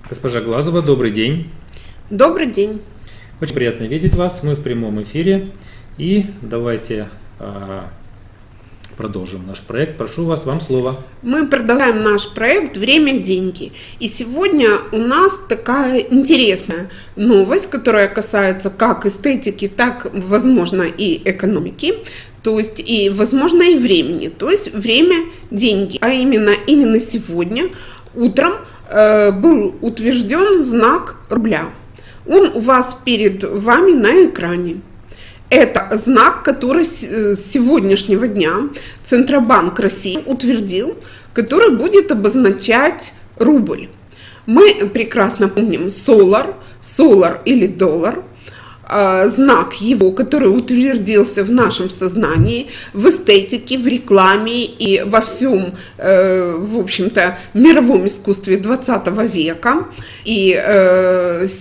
Госпожа Глазова, добрый день. Добрый день. Очень приятно видеть вас. Мы в прямом эфире. И давайте продолжим наш проект. Прошу вас, вам слово. Мы продолжаем наш проект «Время – деньги». И сегодня у нас такая интересная новость, которая касается как эстетики, так, возможно, и экономики. То есть, и, возможно, и времени. То есть, время – деньги. А именно сегодня утром был утвержден знак рубля. Он у вас перед вами на экране. Это знак, который с сегодняшнего дня Центробанк России утвердил, который будет обозначать рубль. Мы прекрасно помним солар или доллар, знак его, который утвердился в нашем сознании, в эстетике, в рекламе и во всем, в общем-то, мировом искусстве 20 века. И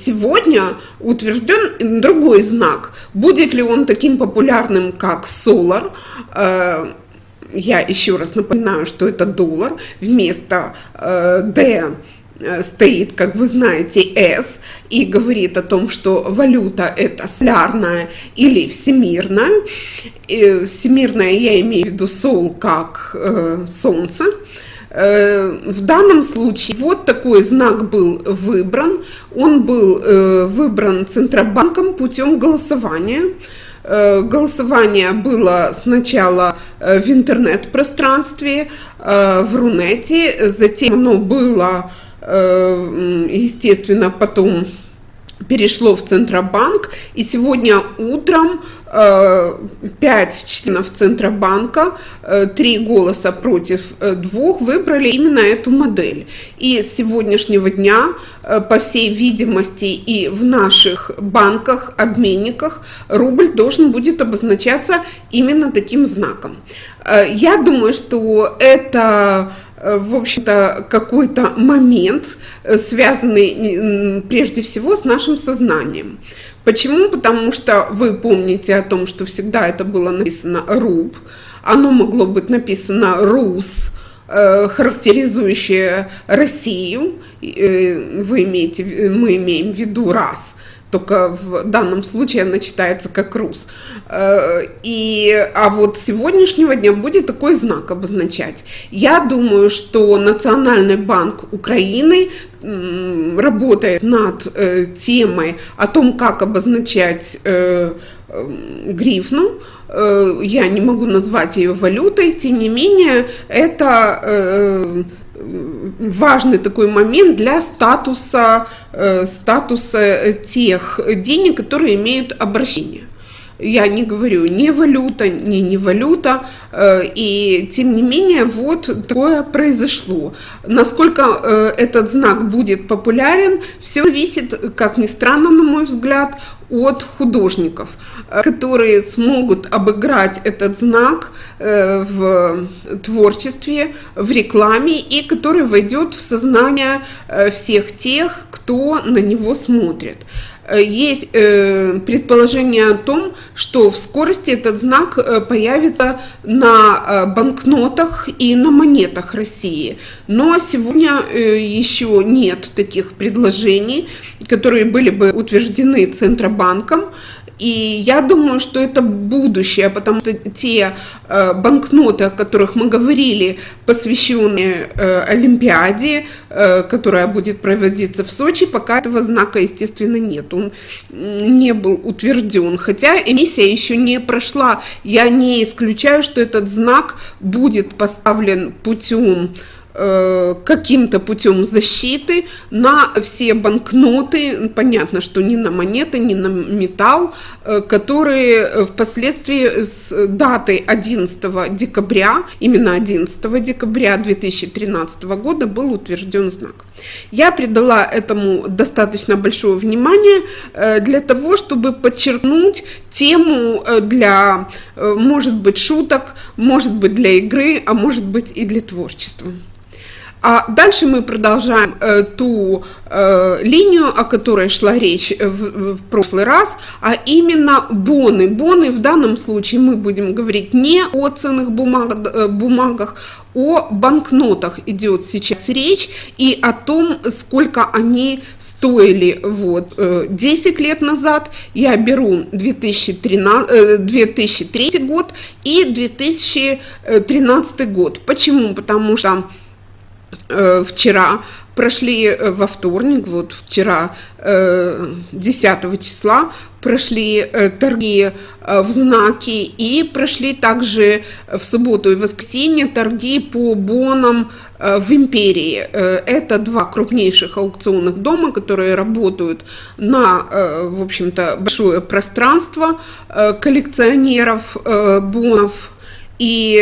сегодня утвержден другой знак. Будет ли он таким популярным, как солар? Я еще раз напоминаю, что это доллар. Вместо D стоит, как вы знаете, S, и говорит о том, что валюта это солярная или всемирная. Всемирная я имею в виду сол как солнце. В данном случае вот такой знак был выбран. Он был выбран Центробанком путем голосования. Голосование было сначала в интернет-пространстве, в Рунете, затем оно было, естественно, потом перешло в Центробанк, и сегодня утром 5 членов Центробанка, 3 голоса против 2, выбрали именно эту модель. И с сегодняшнего дня, по всей видимости, и в наших банках, обменниках рубль должен будет обозначаться именно таким знаком. Я думаю, что это, в общем-то, какой-то момент, связанный прежде всего с нашим сознанием. Почему? Потому что вы помните о том, что всегда это было написано «руб», оно могло быть написано «рус», характеризующее Россию, мы имеем в виду «рас». Только в данном случае она читается как «рус». А вот с сегодняшнего дня будет такой знак обозначать. Я думаю, что Национальный банк Украины работает над темой о том, как обозначать гривну. Я не могу назвать ее валютой, тем не менее, это важный такой момент для статуса тех денег, которые имеют обращение. Я не говорю ни валюта, ни не валюта, и тем не менее вот такое произошло. Насколько этот знак будет популярен, все зависит, как ни странно, на мой взгляд, от художников, которые смогут обыграть этот знак в творчестве, в рекламе, и который войдет в сознание всех тех, кто на него смотрит. Есть предположение о том, что в скорости этот знак появится на банкнотах и на монетах России. Но сегодня еще нет таких предложений, которые были бы утверждены Центробанком. И я думаю, что это будущее, потому что те банкноты, о которых мы говорили, посвященные Олимпиаде, которая будет проводиться в Сочи, пока этого знака, естественно, нет. Он не был утвержден, хотя эмиссия еще не прошла. Я не исключаю, что этот знак будет поставлен каким-то путем защиты на все банкноты, понятно, что не на монеты, не на металл, которые впоследствии с датой 11 декабря, именно 11 декабря 2013 года был утвержден знак. Я придала этому достаточно большое внимание для того, чтобы подчеркнуть тему для, может быть, шуток, может быть, для игры, а может быть и для творчества. А дальше мы продолжаем ту линию, о которой шла речь в прошлый раз, а именно боны. Боны в данном случае мы будем говорить не о ценных бумагах, о банкнотах идет сейчас речь и о том, сколько они стоили. Вот. 10 лет назад я беру 2003 год и 2013 год. Почему? Потому что вчера во вторник, вот вчера 10 числа прошли торги в знаке и прошли также в субботу и воскресенье торги по бонам в империи. Это два крупнейших аукционных дома, которые работают на, в общем-то, большое пространство коллекционеров бонов. И,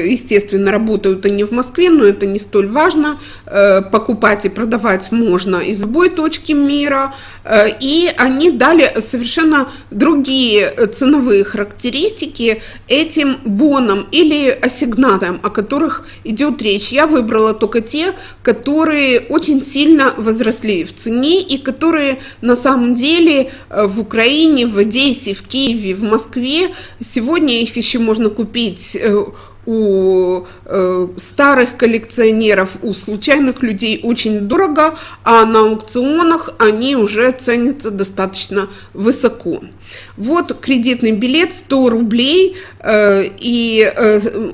естественно, работают они в Москве, но это не столь важно. Покупать и продавать можно из любой точки мира. И они дали совершенно другие ценовые характеристики этим бонам или ассигнациям, о которых идет речь. Я выбрала только те, которые очень сильно возросли в цене и которые на самом деле в Украине, в Одессе, в Киеве, в Москве, сегодня их еще можно купить у старых коллекционеров, у случайных людей очень дорого, а на аукционах они уже ценятся достаточно высоко. Вот кредитный билет 100 рублей, и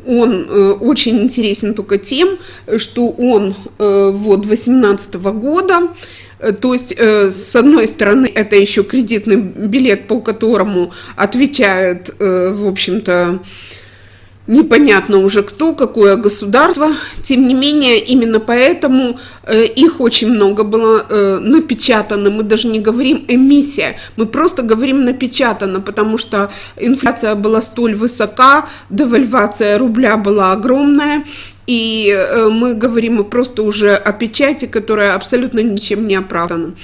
он очень интересен только тем, что он вот 2018 года. То есть, с одной стороны, это еще кредитный билет, по которому отвечает, в общем-то, непонятно уже кто, какое государство. Тем не менее, именно поэтому их очень много было напечатано. Мы даже не говорим эмиссия, мы просто говорим напечатано, потому что инфляция была столь высока, девальвация рубля была огромная. И мы говорим просто уже о печати, которая абсолютно ничем не оправдана.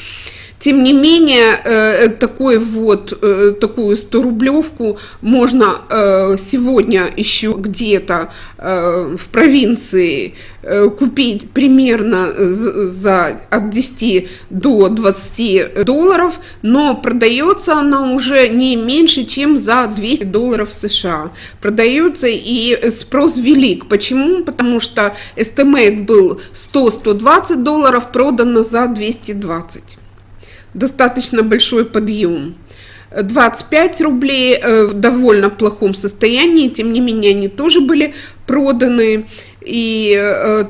Тем не менее, такую 100-рублевку можно сегодня еще где-то в провинции купить примерно от 10 до 20 долларов, но продается она уже не меньше, чем за 200 долларов США. Продается и спрос велик. Почему? Потому что estimate был 100-120 долларов, продано за 220. Достаточно большой подъем. 25 рублей в довольно плохом состоянии, тем не менее они тоже были проданы. И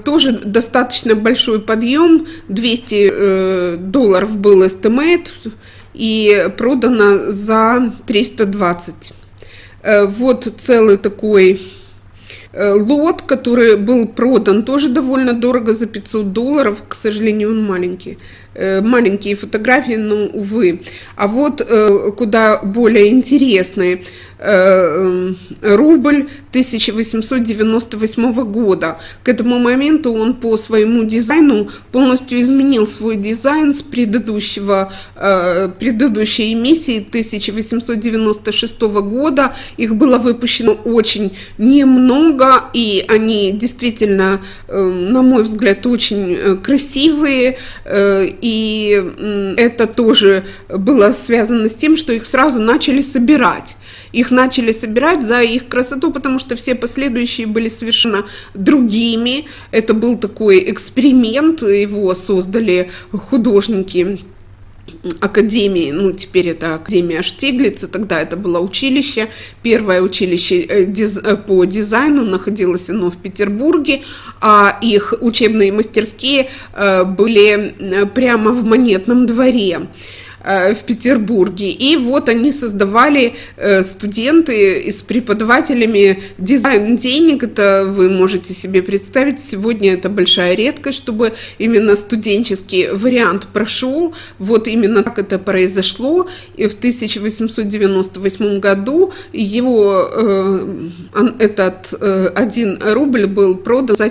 тоже достаточно большой подъем, 200 долларов был estimate и продано за 320. Вот целый такой лот, который был продан тоже довольно дорого, за 500 долларов, к сожалению, он маленький. Маленькие фотографии, но увы. А вот куда более интересные. Рубль 1898 года. К этому моменту он по своему дизайну полностью изменил свой дизайн с предыдущей эмиссии 1896 года. Их было выпущено очень немного, и они действительно, на мой взгляд, очень красивые. И это тоже было связано с тем, что их сразу начали собирать. Их начали собирать за их красоту, потому что все последующие были совершенно другими. Это был такой эксперимент, его создали художники Академии, ну теперь это Академия Штиглица, тогда это было училище, первое училище по дизайну, находилось оно в Петербурге, а их учебные мастерские были прямо в Монетном дворе в Петербурге. И вот они создавали, студенты с преподавателями, дизайн денег. Это вы можете себе представить, сегодня это большая редкость, чтобы именно студенческий вариант прошел. Вот именно так это произошло. И в 1898 году его, этот 1 рубль был продан за